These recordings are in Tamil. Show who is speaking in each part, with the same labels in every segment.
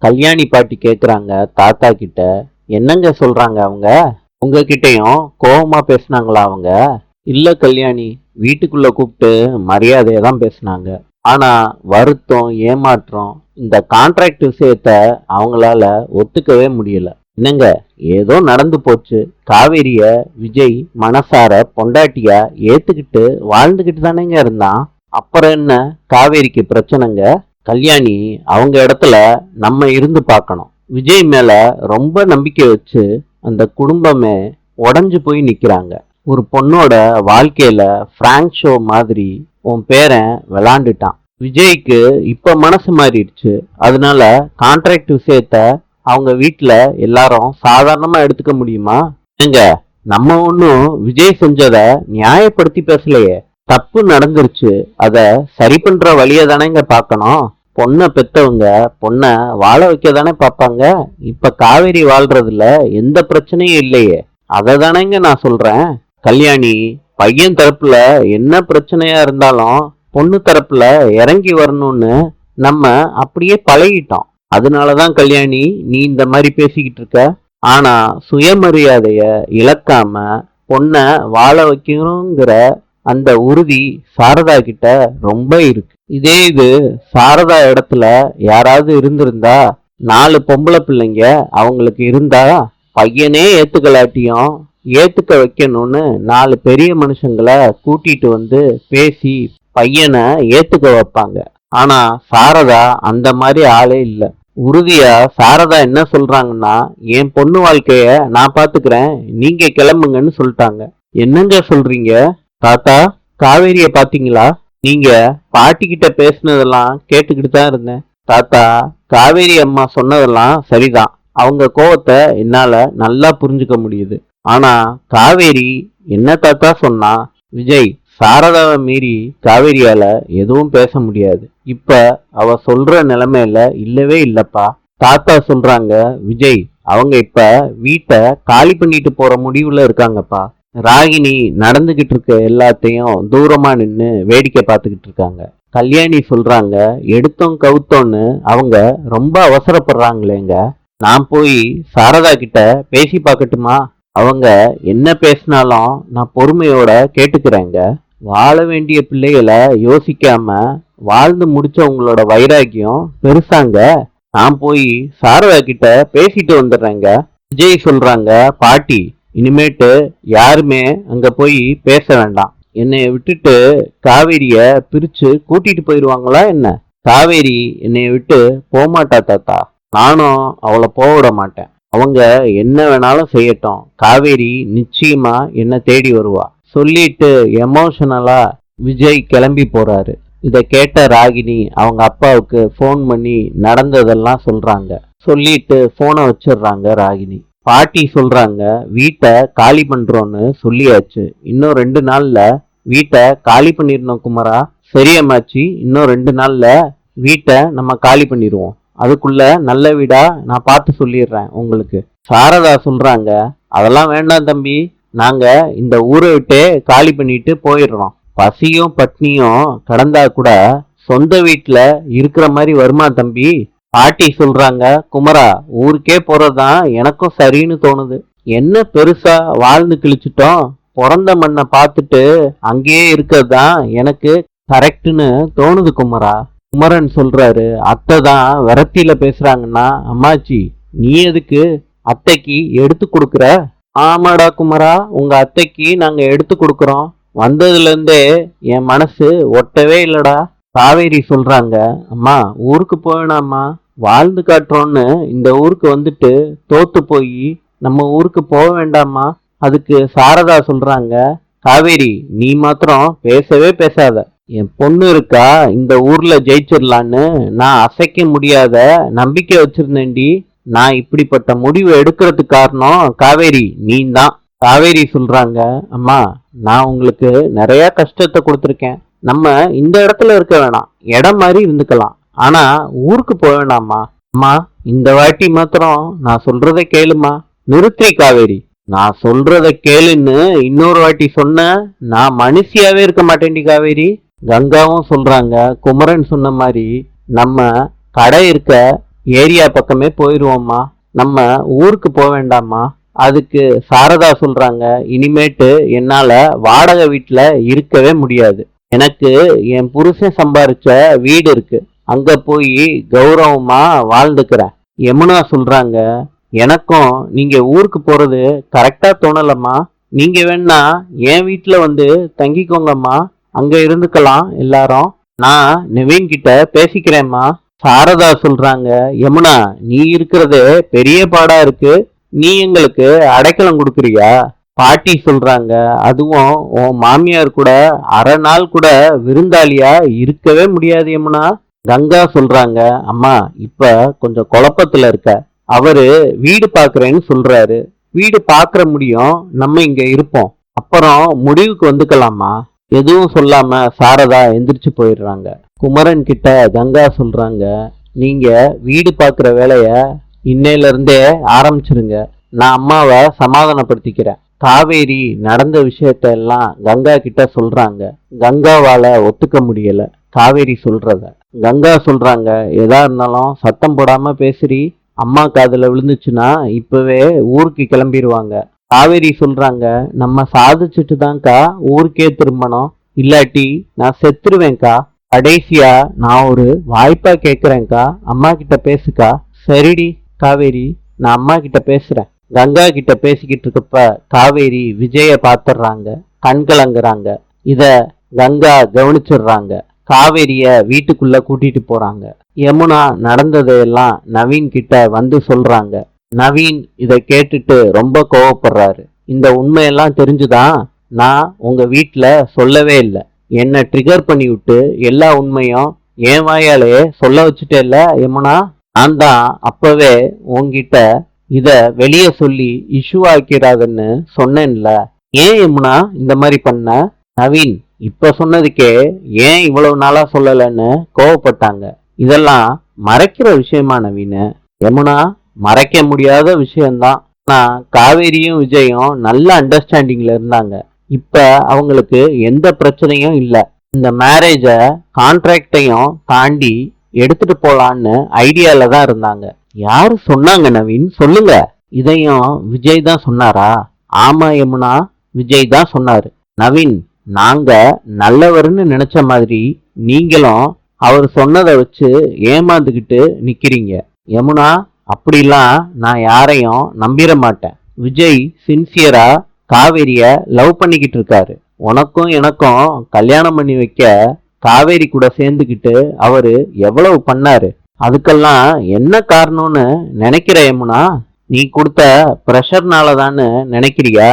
Speaker 1: கல்யாணி பாட்டி கேக்குறாங்க தாத்தா கிட்ட. என்னங்க சொல்றாங்க அவங்க? உங்ககிட்டயும் கோவமா பேசுனாங்களா அவங்க? இல்ல கல்யாணி, வீட்டுக்குள்ள கூப்பிட்டு மரியாதையா தான் பேசுனாங்க. ஆனா வருத்தம், ஏமாற்றம், இந்த கான்ட்ராக்ட் விஷயத்த அவங்களால ஒத்துக்கவே முடியல. என்னங்க, ஏதோ நடந்து போச்சு. காவேரிய விஜய் மனசார பொண்டாட்டியா ஏத்துக்கிட்டு வாழ்ந்துகிட்டு தானேங்க இருந்தான். அப்புறம் என்ன காவேரிக்கு பிரச்சனைங்க? கல்யாணி, அவங்க இடத்துல நம்ம இருந்து பார்க்கணும். விஜய் மேல ரொம்ப நம்பிக்கை வச்சு அந்த குடும்பமே உடைஞ்சு போய் நிக்கிறாங்க. ஒரு பொண்ணோட வாழ்க்கையில பிராங்க் ஷோ மாதிரி உன் பேரன் விளாண்டுட்டான். விஜய்க்கு இப்ப மனசு மாறிடுச்சு. அதனால கான்ட்ராக்ட் விஷயத்த அவங்க வீட்டுல எல்லாரும் சாதாரணமா எடுத்துக்க முடியுமா? எங்க, நம்ம ஒன்னும் விஜய் செஞ்சத நியாயப்படுத்தி பேசலையே. தப்பு நடந்துருச்சு, அத சரி பண்ற வழிய தானேங்க பார்க்கணும். பொண்ணை பெத்தவங்க பொண்ணை வாழ வைக்க தானே பார்ப்பாங்க. இப்ப காவேரி வாழ்றதுல எந்த பிரச்சனையும் இல்லையே, அதை தானேங்க நான் சொல்றேன். கல்யாணி, பையன் தரப்புல என்ன பிரச்சனையா இருந்தாலும் பொண்ணு தரப்புல இறங்கி வரணும்னு நம்ம அப்படியே பழகிட்டோம். அதனாலதான் கல்யாணி நீ இந்த மாதிரி பேசிக்கிட்டு இருக்க. ஆனா சுயமரியாதைய இழக்காம பொண்ண வாழ வைக்கணுங்கிற அந்த உறுதி சாரதா கிட்ட ரொம்ப இருக்கு. இதே இது சாரதா இடத்துல யாராவது இருந்திருந்தா, 4 பொம்பளை பிள்ளைங்க அவங்களுக்கு இருந்தா, பையனே ஏத்துக்கலாட்டியும் ஏத்துக்க வைக்கணும்னு 4 பெரிய மனுஷங்களை கூட்டிட்டு வந்து பேசி பையனை ஏத்துக்க வைப்பாங்க. ஆனா சாரதா அந்த மாதிரி ஆளே இல்ல. உறுதியா சாரதா என்ன சொல்றாங்கன்னா, என் பொண்ணு வாழ்க்கைய நான் பாத்துக்கிறேன், நீங்க கிளம்புங்கன்னு சொல்லிட்டாங்க. என்னங்க சொல்றீங்க? தாத்தா, காவேரிய பாத்தீங்களா? நீங்க பாட்டி கிட்ட பேசுனதெல்லாம் கேட்டுக்கிட்டு தான் இருந்தேன். தாத்தா, காவேரி அம்மா சொன்னதெல்லாம் சரிதான். அவங்க கோவத்தை என்னால நல்லா புரிஞ்சுக்க முடியுது. ஆனா காவேரி என்ன தாத்தா சொன்னா? விஜய், சாரதாவை மீறி காவேரியால எதுவும் பேச முடியாது. இப்ப அவ சொல்ற நிலைமையில இல்லவே இல்லப்பா. தாத்தா சொல்றாங்க, விஜய் அவங்க இப்ப வீட்டை காலி பண்ணிட்டு போற முடிவுல இருக்காங்கப்பா. ராகினி நடந்துகிட்டு இருக்க எல்லாத்தையும் தூரமா நின்னு வேடிக்கை பார்த்துக்கிட்டு இருக்காங்க. கல்யாணி சொல்றாங்க, எடுத்தோம் கவுத்தோன்னு அவங்க ரொம்ப அவசரப்படுறாங்களேங்க. நான் போய் சாரதா கிட்ட பேசி பார்க்கட்டுமா? அவங்க என்ன பேசினாலும் நான் பொறுமையோட கேட்டுக்கிறேங்க. வாழ வேண்டிய பிள்ளைகளை யோசிக்காம வாழ்ந்து முடிச்சவங்களோட வைராக்கியம் பெருசாங்க. நான் போய் சாரதா கிட்ட பேசிட்டு வந்துடுறேங்க. விஜய் சொல்றாங்க, பாட்டி இனிமேட்டு யாருமே அங்க போய் பேச வேண்டாம். என்னைய விட்டுட்டு காவேரிய பிரிச்சு கூட்டிட்டு போயிடுவாங்களா என்ன? காவேரி என்னைய விட்டு போகமாட்டா தாத்தா. நானும் அவளை போக விட மாட்டேன். அவங்க என்ன வேணாலும் செய்யட்டும், காவேரி நிச்சயமா என்ன தேடி வருவா சொல்லிட்டு எமோஷனலா விஜய் கிளம்பி போறாரு. இத கேட்ட ராகினி அவங்க அப்பாவுக்கு போன் பண்ணி நடந்ததெல்லாம் சொல்றாங்க. சொல்லிட்டு போனை வச்சிடுறாங்க ராகினி. பாட்டி சொல்றாங்க, வீட்டை காலி பண்றோன்னு சொல்லியாச்சு, இன்னும் 2 நாள்ல வீட்டை காலி பண்ணிடணும் குமரா. சரியம்மாச்சி, இன்னும் 2 நாள்ல வீட்டை நம்ம காலி பண்ணிடுவோம். அதுக்குள்ள நல்ல வீடா நான் பார்த்து சொல்லிடுறேன் உங்களுக்கு. சாரதா சொல்றாங்க, அதெல்லாம் வேண்டாம் தம்பி, நாங்க இந்த ஊரை விட்டே காலி பண்ணிட்டு போயிடுறோம். பசியும் பட்னியும் கடந்தா கூட சொந்த வீட்டுல இருக்கிற மாதிரி வருமா தம்பி? பாட்டி சொல்றாங்க, குமரா ஊருக்கே போறதுதான் எனக்கும் சரின்னு தோணுது. என்ன பெருசா வாழ்ந்து கிழிச்சிட்டோம், பிறந்த மண்ணை பார்த்துட்டு அங்கேயே இருக்கிறது தான் எனக்கு கரெக்டுன்னு தோணுது குமரா. குமரன் சொல்றாரு, அத்தை தான் விரத்தியில பேசுறாங்கன்னா, அம்மாச்சி நீ எதுக்கு அத்தைக்கு எடுத்து கொடுக்குற? ஆமாடா குமரா, உங்க அத்தைக்கு நாங்க எடுத்து கொடுக்குறோம். வந்ததுல இருந்தே என் மனசு ஒட்டவே இல்லடா. காவேரி சொல்றாங்க, அம்மா ஊருக்கு போவேணாம்மா, வாழ்ந்து காட்டுறோன்னு இந்த ஊருக்கு வந்துட்டு தோத்து போய் நம்ம ஊருக்கு போக வேண்டாமா? அதுக்கு சாரதா சொல்றாங்க, காவேரி நீ மாத்திரம் பேசவே பேசாத. என் பொண்ணு இருக்கா, இந்த ஊர்ல ஜெயிச்சிடலான்னு நான் அசைக்க முடியாத நம்பிக்கை வச்சிருந்தேன்டி. நான் இப்படிப்பட்ட முடிவு எடுக்கிறதுக்கு காரணம் காவேரி நீ தான். காவேரி சொல்றாங்க, அம்மா நான் உங்களுக்கு நிறைய கஷ்டத்தை கொடுத்துருக்கேன். நம்ம இந்த இடத்துல இருக்க வேணாம், இடம் மாதிரி இருந்துக்கலாம். ஆனா ஊருக்கு போக வேணாமா? அம்மா இந்த வாட்டி மாத்திரம் நான் சொல்றதை கேளுமா. நிறுத்தி காவேரி, நான் சொல்றத கேளுன்னு இன்னொரு வாட்டி சொன்ன நான் மனுஷியாவே இருக்க மாட்டேன்டி காவேரி. கங்காவும் சொல்றாங்க, குமரன் சொன்ன மாதிரி நம்ம கடை இருக்க ஏரியா பக்கமே போயிருவோம்மா. நம்ம ஊருக்கு போக வேண்டாமா? அதுக்கு சாரதா சொல்றாங்க, இனிமேட்டு என்னால வாடகை வீட்டுல இருக்கவே முடியாது. எனக்கு என் புருஷன் சம்பாரிச்ச வீடு இருக்கு, அங்க போய் கௌரவமா வாழ்ந்துக்கிறேன். யமுனா சொல்றாங்க, எனக்கும் நீங்க ஊருக்கு போறது கரெக்டா தோணலம்மா. நீங்க வேணா என் வீட்டுல வந்து தங்கிக்கோங்கம்மா, அங்க இருந்துக்கலாம் எல்லாரும். நான் நவீன் கிட்ட பேசிக்கிறேம்மா. சாரதா சொல்றாங்க, யமுனா நீ இருக்கிறது பெரிய பாடா இருக்கு, நீ எங்களுக்கு அடைக்கலம் கொடுக்குறியா? பாட்டி சொல்றாங்க, அதுவும் உன் மாமியார் கூட அரை நாள் கூட விருந்தாளியா இருக்கவே முடியாது யமுனா. கங்கா சொல்றாங்க, அம்மா இப்ப கொஞ்சம் குழப்பத்துல இருக்க. அவரு வீடு பாக்குறேன்னு சொல்றாரு. வீடு பாக்குற முடியும், நம்ம இங்க இருப்போம், அப்புறம் முடிவுக்கு வந்துக்கலாமா? எதுவும் சொல்லாம சாரதா எந்திரிச்சு போயிடுறாங்க. குமரன் கிட்ட கங்கா சொல்றாங்க, நீங்க வீடு பாக்குற வேலைய இன்னையில இருந்தே ஆரம்பிச்சிருங்க. நான் அம்மாவை சமாதானப்படுத்திக்கிறேன். காவேரி நடந்த விஷயத்த எல்லாம் கங்கா கிட்ட சொல்றாங்க. கங்காவால ஒத்துக்க முடியல காவேரி சொல்றத. கங்கா சொல்றாங்க, எதா இருந்தாலும் சத்தம் போடாம பேசுறி, அம்மா காதுல விழுந்துச்சுன்னா இப்பவே ஊருக்கு கிளம்பிடுவாங்க. காவேரி சொல்றாங்க, நம்ம சாதிச்சுட்டு தான்க்கா ஊருக்கே திரும்பணும், இல்லாட்டி நான் செத்துருவேன்க்கா. கடைசியா நான் ஒரு வாய்ப்பா கேக்குறேன்க்கா, அம்மா கிட்ட பேசுக்கா. சரிடி காவேரி, நான் அம்மா கிட்ட பேசுறேன். கங்கா கிட்ட பேசிக்கிட்டு இருக்கப்ப காவேரி விஜய பாத்துடுறாங்க. கண்கலங்குறாங்க. இத கங்கா கவனிச்சிடுறாங்க. காவேரிய வீட்டுக்குள்ள கூட்டிட்டு போறாங்க. யமுனா நடந்ததையெல்லாம் நவீன் கிட்ட வந்து சொல்றாங்க. நவீன் இத கேட்டுட்டு ரொம்ப கோவப்படுறாரு. இந்த உண்மையெல்லாம் தெரிஞ்சுதான் நான் உங்க வீட்டுல சொல்லவே இல்லை. என்ன ட்ரிகர் பண்ணி விட்டு எல்லா உண்மையும் என் வாயாலேயே சொல்ல வச்சுட்டேல்ல யமுனா. நான் தான் அப்பவே உன்கிட்ட இத வெளியே சொல்லி இஷ்யூ ஆக்கிடாதுன்னு சொன்னேன்ல. ஏன் யமுனா இந்த மாதிரி பண்ண? நவீன் இப்ப சொன்னதுக்கே ஏன் இவ்வளவு நாளா சொல்லலன்னு கோவப்பட்டாங்க. இதெல்லாம் மறைக்கிற விஷயமா நவீன்? யமுனா மறைக்க முடியாத விஷயம்தான். ஆனா காவேரியும் விஜயும் நல்ல அண்டர்ஸ்டாண்டிங்ல இருந்தாங்க. இப்ப அவங்களுக்கு எந்த பிரச்சனையும் இல்ல. இந்த மேரேஜ கான்ட்ராக்டையும் தாண்டி எடுத்துட்டு போலான்னு ஐடியால தான் இருந்தாங்க. யாரு சொன்னாங்க நவீன், சொல்லுங்க. இதையும் விஜய் தான் சொன்னாரா? ஆமா யமுனா, விஜய் தான் சொன்னாரு. நவீன், நாங்க நல்லவர்னு நினைச்ச மாதிரி நீங்களும் அவர் சொன்னதை வச்சு ஏமாந்துகிட்டு நிக்கிறீங்க. யமுனா, அப்படிலாம் நான் யாரையும் நம்பிட மாட்டேன். விஜய் சின்சியரா காவேரிய லவ் பண்ணிக்கிட்டு இருக்காரு. உனக்கும் எனக்கும் கல்யாணம் பண்ணி வைக்க காவேரி கூட சேர்ந்துக்கிட்டு அவரு எவ்வளவு பண்ணாரு. அதுக்கெல்லாம் என்ன காரணம்னு நினைக்கிற யமுனா? நீ கொடுத்த ப்ரெஷர்னாலதான்னு நினைக்கிறியா?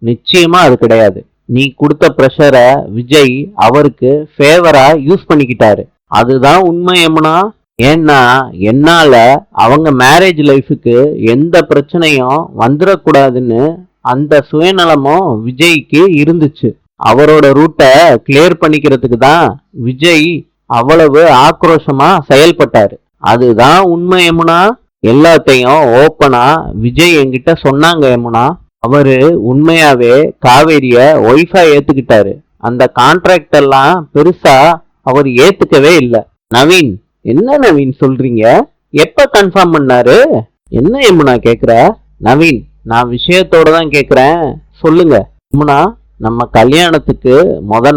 Speaker 1: நிச்சயமா அது கிடையாது. நீ கொடுத்த ப்ரெஷரை விஜய் அவருக்கு ஃபேவரா யூஸ் பண்ணிக்கிட்டாரு. அதுதான் உண்மை யமுனா. ஏன்னா என்னால அவங்க மேரேஜ் லைஃபுக்கு எந்த பிரச்சனையும் வந்துடக்கூடாதுன்னு அந்த சுயநலமும் விஜய்க்கு இருந்துச்சு. அவரோட ரூட்டை கிளியர் பண்ணிக்கிறதுக்கு தான் விஜய் அவ்வளவு ஆக்ரோஷமா செயல்பட்டாரு. அதுதான் உண்மை யமுனா. எல்லாத்தையும் ஓப்பனா விஜய் என்கிட்ட சொன்னாங்க யமுனா. அவரு உண்மையாவே காவேரிய ஒய்ஃபா ஏத்துக்கிட்டாரு. அந்த கான்ட்ராக்ட் எல்லாம் பெருசா அவர் ஏத்துக்கவே இல்லை. நவீன், என்ன நவீன் சொல்றீங்க? எப்ப கன்ஃபார்ம் பண்ணாரு? என்ன யமுனா கேக்குற? நவீன், நான் விஷயத்தோட தான் கேக்குறேன், சொல்லுங்க. யமுனா, நம்ம கல்யாணத்துக்கு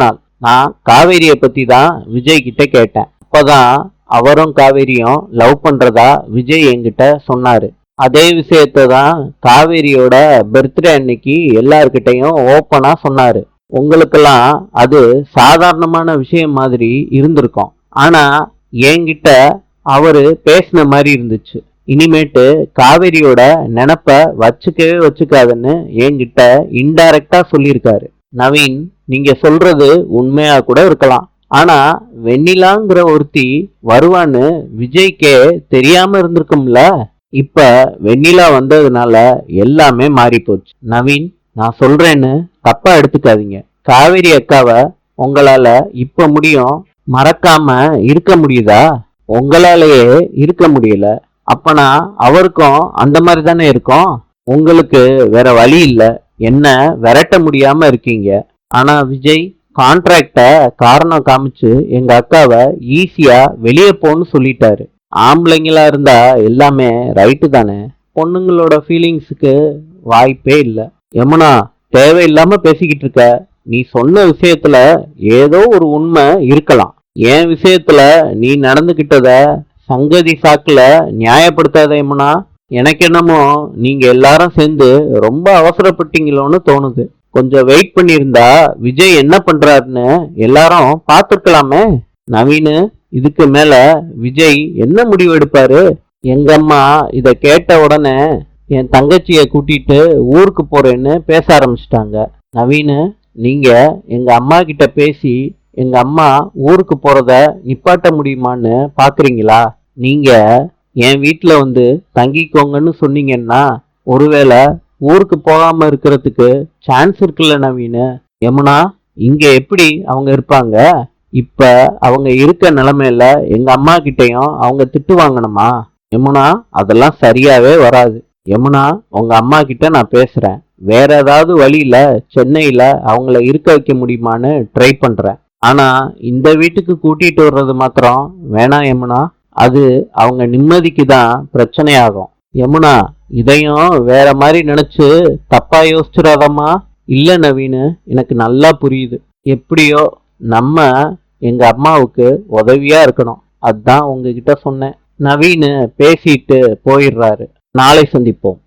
Speaker 1: நாள் நான் காவேரிய பத்தி தான் விஜய் கிட்ட கேட்டேன். அப்பதான் அவரும் காவேரியும் லவ் பண்றதா விஜய் என்கிட்ட சொன்னாரு. அதே விஷயத்தை தான் காவேரியோட பர்த்டே அன்னைக்கு எல்லார்கிட்டையும் ஓப்பனா சொன்னாரு. உங்களுக்கெல்லாம் அது சாதாரணமான விஷயம் மாதிரி இருந்திருக்கும். ஆனா என்கிட்ட அவரு பேசின மாதிரி இருந்துச்சு. இனிமேட்டு காவேரியோட நினப்ப வச்சுக்காதுன்னு என்கிட்ட இன்டைரக்டா சொல்லியிருக்காரு. நவீன், நீங்க சொல்றது உண்மையா கூட இருக்கலாம். ஆனா வெண்ணிலாங்கிற ஒருத்தி வருவான்னு விஜய்க்கே தெரியாம இருந்திருக்கும்ல. இப்ப வெண்ணிலா வந்ததுனால எல்லாமே மாறி போச்சு. நவீன், நான் சொல்றேன்னு தப்பா எடுத்துக்காதீங்க. காவேரி அக்காவை உங்களால இப்ப முடியும் மறக்காம இருக்க முடியுதா? உங்களாலேயே இருக்க முடியல, அப்பனா அவருக்கும் அந்த மாதிரி தானே இருக்கும். உங்களுக்கு வேற வழி இல்ல, என்ன விரட்ட முடியாம இருக்கீங்க. ஆனா விஜய் கான்ட்ராக்ட காரணம் காமிச்சு எங்க அக்காவை ஈஸியா வெளியே போன்னு சொல்லிட்டாரு. ஆம்பளைங்களா இருந்தா எல்லாமே ரைட்டு தானே. பொண்ணுங்களோட ஃபீலிங்ஸுக்கு வாய்ப்பே இல்லை. யமுனா, தேவையில்லாம பேசிக்கிட்டு இருக்க. நீ சொன்ன விஷயத்துல ஏதோ ஒரு உண்மை இருக்கலாம். என் விஷயத்துல நீ நடந்துகிட்டத சங்கதி சாக்குல நியாயப்படுத்தாத யமுனா. எனக்கு என்னமோ நீங்க எல்லாரும் சேர்ந்து ரொம்ப அவசரப்பட்டீங்களோன்னு தோணுது. கொஞ்சம் வெயிட் பண்ணியிருந்தா விஜய் என்ன பண்றாருன்னு எல்லாரும் பார்த்துருக்கலாமே. நவீனு, இதுக்கு மேல விஜய் என்ன முடிவு எடுப்பாரு? எங்க அம்மா இத கேட்ட உடனே என் தங்கச்சிய கூட்டிட்டு ஊருக்கு போறேன்னு பேச ஆரம்பிச்சிட்டாங்க. நவீனு, நீங்க எங்க அம்மா கிட்ட பேசி எங்க அம்மா ஊருக்கு போறத நிப்பாட்ட முடியுமான்னு பாக்குறீங்களா? நீங்க என் வீட்டுல வந்து தங்கிக்கோங்கன்னு சொன்னீங்கன்னா ஒருவேளை ஊருக்கு போகாம இருக்கிறதுக்கு சான்ஸ் இருக்குல்ல நவீனு. யமுனா, இங்க எப்படி அவங்க இருப்பாங்க? இப்ப அவங்க இருக்க நிலைமையில எங்க அம்மா கிட்டயும் அவங்க திட்டு வாங்கணுமா? யமுனா, அதெல்லாம் சரியாவே வராது. யமுனா, உங்க அம்மா கிட்ட நான் பேசுறேன். வேற ஏதாவது வழியில சென்னையில அவங்கள இருக்க வைக்க முடியுமான்னு ட்ரை பண்றேன். ஆனா இந்த வீட்டுக்கு கூட்டிட்டு வர்றது மாத்திரம் வேணாம் யமுனா. அது அவங்க நிம்மதிக்கு தான் பிரச்சனையாகும். யமுனா, இதையும் வேற மாதிரி நினைச்சு தப்பா யோசிச்சிடாதம்மா. இல்ல நவீனு, எனக்கு நல்லா புரியுது. எப்படியோ நம்ம எங்க அம்மாவுக்கு உதவியா இருக்கணும். அதான் உங்ககிட்ட சொன்னேன். நவீனு பேசிட்டு போயிடுறாரு. நாளை சந்திப்போம்.